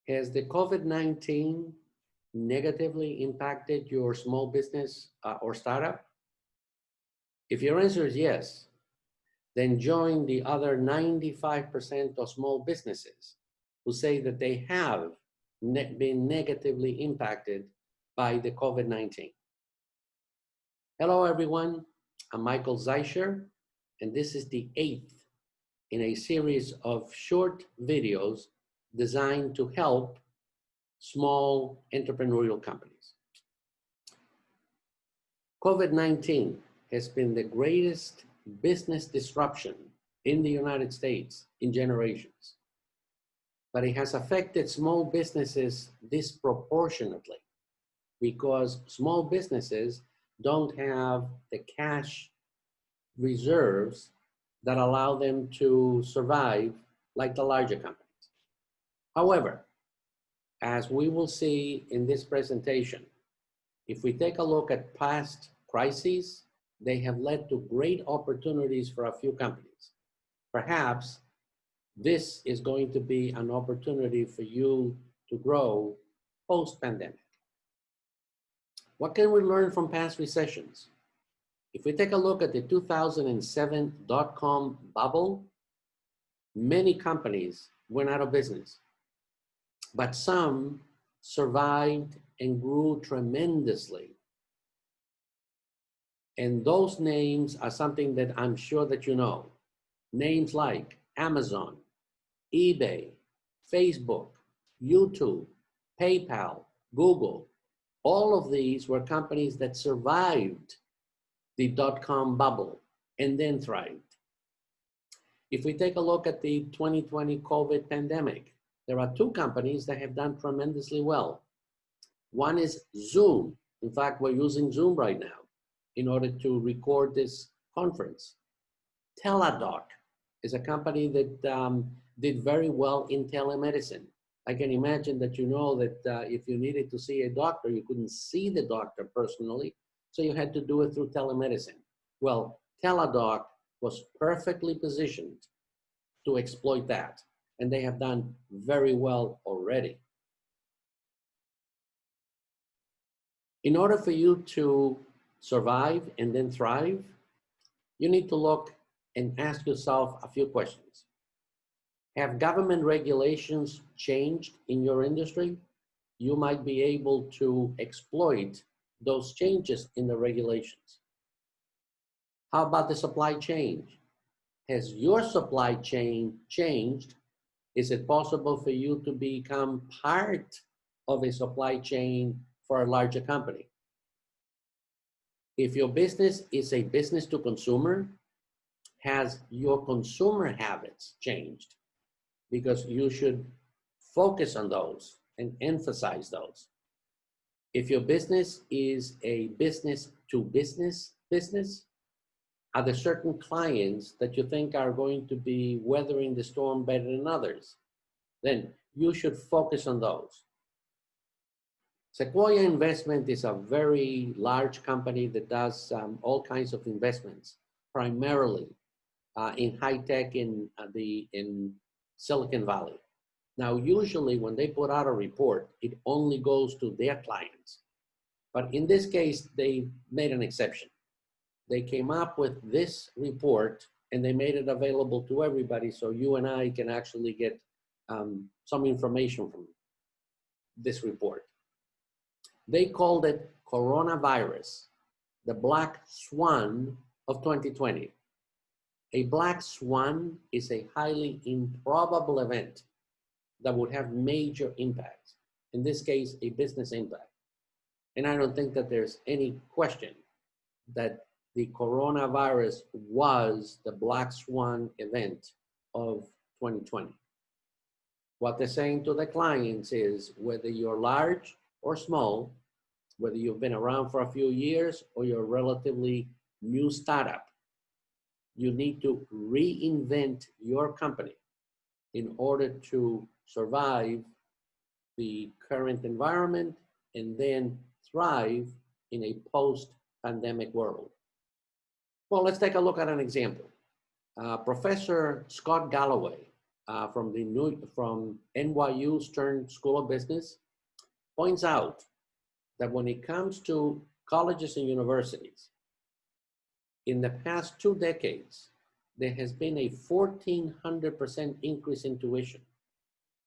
Has the COVID-19 negatively impacted your small business or startup? If your answer is yes, then join the other 95% of small businesses who say that they have been negatively impacted by the COVID-19. Hello, everyone. I'm Michael Zeischer, and this is the 8th in a series of short videos designed to help small entrepreneurial companies. COVID-19 has been the greatest business disruption in the United States in generations, but it has affected small businesses disproportionately because small businesses don't have the cash reserves that allow them to survive like the larger companies. However, as we will see in this presentation, if we take a look at past crises, they have led to great opportunities for a few companies. Perhaps this is going to be an opportunity for you to grow post-pandemic. What can we learn from past recessions? If we take a look at the 2007 dot-com bubble, many companies went out of business, but some survived and grew tremendously. And those names are something that I'm sure that you know. Names like Amazon, eBay, Facebook, YouTube, PayPal, Google. All of these were companies that survived the dot-com bubble and then thrived. If we take a look at the 2020 COVID pandemic, there are two companies that have done tremendously well. One is Zoom. In fact, we're using Zoom right now in order to record this conference. Teladoc is a company that did very well in telemedicine. I can imagine that you know that if you needed to see a doctor, you couldn't see the doctor personally, so you had to do it through telemedicine. Well, Teladoc was perfectly positioned to exploit that, and they have done very well already. In order for you to survive and then thrive, you need to look and ask yourself a few questions. Have government regulations changed in your industry? You might be able to exploit those changes in the regulations. How about the supply chain? Has your supply chain changed? Is it possible for you to become part of a supply chain for a larger company? If your business is a business to consumer, has your consumer habits changed? Because you should focus on those and emphasize those. If your business is a business to business business, are there certain clients that you think are going to be weathering the storm better than others? Then you should focus on those. Sequoia Investment is a very large company that does all kinds of investments, primarily in high tech in Silicon Valley. Now, usually when they put out a report, it only goes to their clients. But in this case, they made an exception. They came up with this report and they made it available to everybody so you and I can actually get some information from this report. They called it coronavirus, the black swan of 2020. A black swan is a highly improbable event that would have major impacts. In this case, a business impact. And I don't think that there's any question that the coronavirus was the black swan event of 2020. What they're saying to the clients is whether you're large or small, whether you've been around for a few years or you're a relatively new startup, you need to reinvent your company in order to survive the current environment and then thrive in a post-pandemic world. Well, let's take a look at an example. Professor Scott Galloway from NYU Stern School of Business points out that when it comes to colleges and universities, in the past 2 decades, there has been a 1,400% increase in tuition.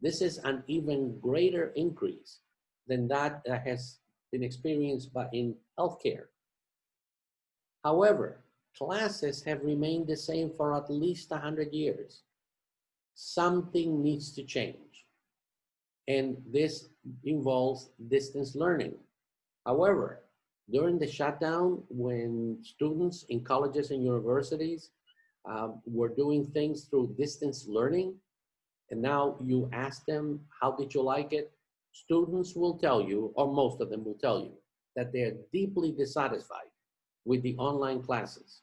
This is an even greater increase than that has been experienced in healthcare. However, classes have remained the same for at least 100 years. Something needs to change, and this involves distance learning. However, during the shutdown, when students in colleges and universities were doing things through distance learning, and now you ask them, how did you like it? Students will tell you, or most of them will tell you, that they're deeply dissatisfied with the online classes.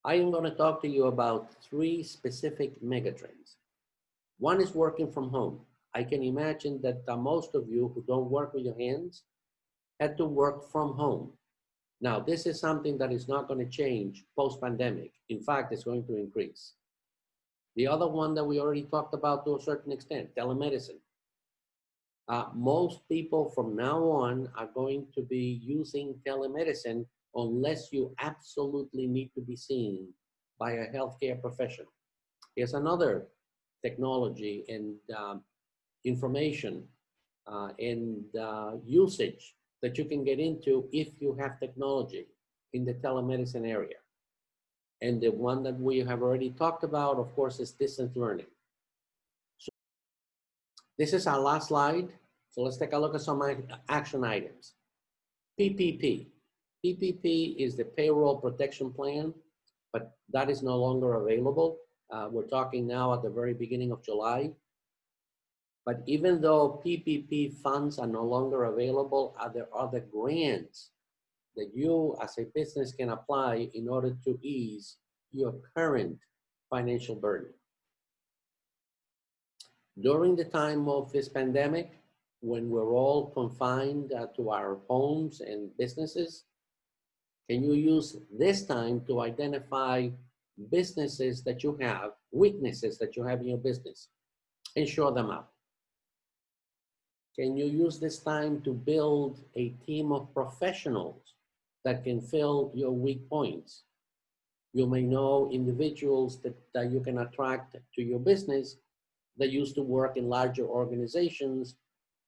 I am going to talk to you about 3 specific megatrends. One is working from home. I can imagine that most of you who don't work with your hands had to work from home. Now, this is something that is not going to change post-pandemic. In fact, it's going to increase. The other one that we already talked about to a certain extent, telemedicine. Most people from now on are going to be using telemedicine unless you absolutely need to be seen by a healthcare professional. Here's another technology and information and usage that you can get into if you have technology in the telemedicine area. And the one that we have already talked about, of course, is distance learning. So this is our last slide. So let's take a look at some action items. PPP. PPP is the payroll protection plan, but that is no longer available. We're talking now at the very beginning of July. But even though PPP funds are no longer available, there are other grants that you as a business can apply in order to ease your current financial burden. During the time of this pandemic, when we're all confined to our homes and businesses, can you use this time to identify businesses that you have, weaknesses that you have in your business, and shore them up? Can you use this time to build a team of professionals that can fill your weak points? You may know individuals that you can attract to your business that used to work in larger organizations,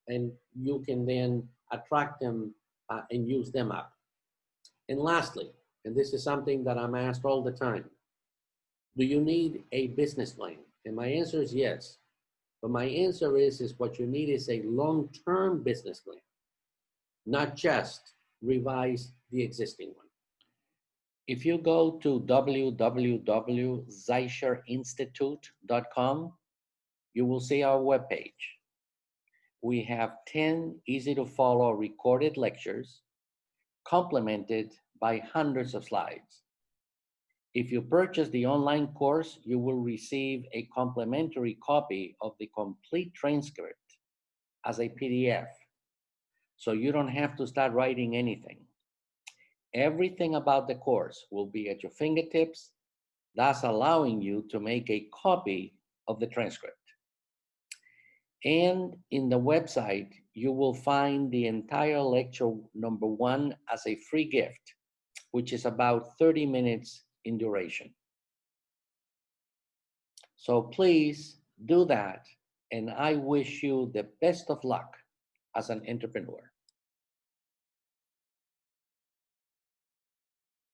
and you can then attract them and use them up. And lastly, and this is something that I'm asked all the time, do you need a business plan? And my answer is yes. But my answer is what you need is a long-term business plan, not just revise the existing one. If you go to www.zeicherinstitute.com, you will see our webpage. We have 10 easy-to-follow recorded lectures, complemented by hundreds of slides. If you purchase the online course, you will receive a complimentary copy of the complete transcript as a PDF. So you don't have to start writing anything. Everything about the course will be at your fingertips, thus allowing you to make a copy of the transcript. And in the website, you will find the entire lecture number 1 as a free gift, which is about 30 minutes in duration. So please do that, and I wish you the best of luck as an entrepreneur.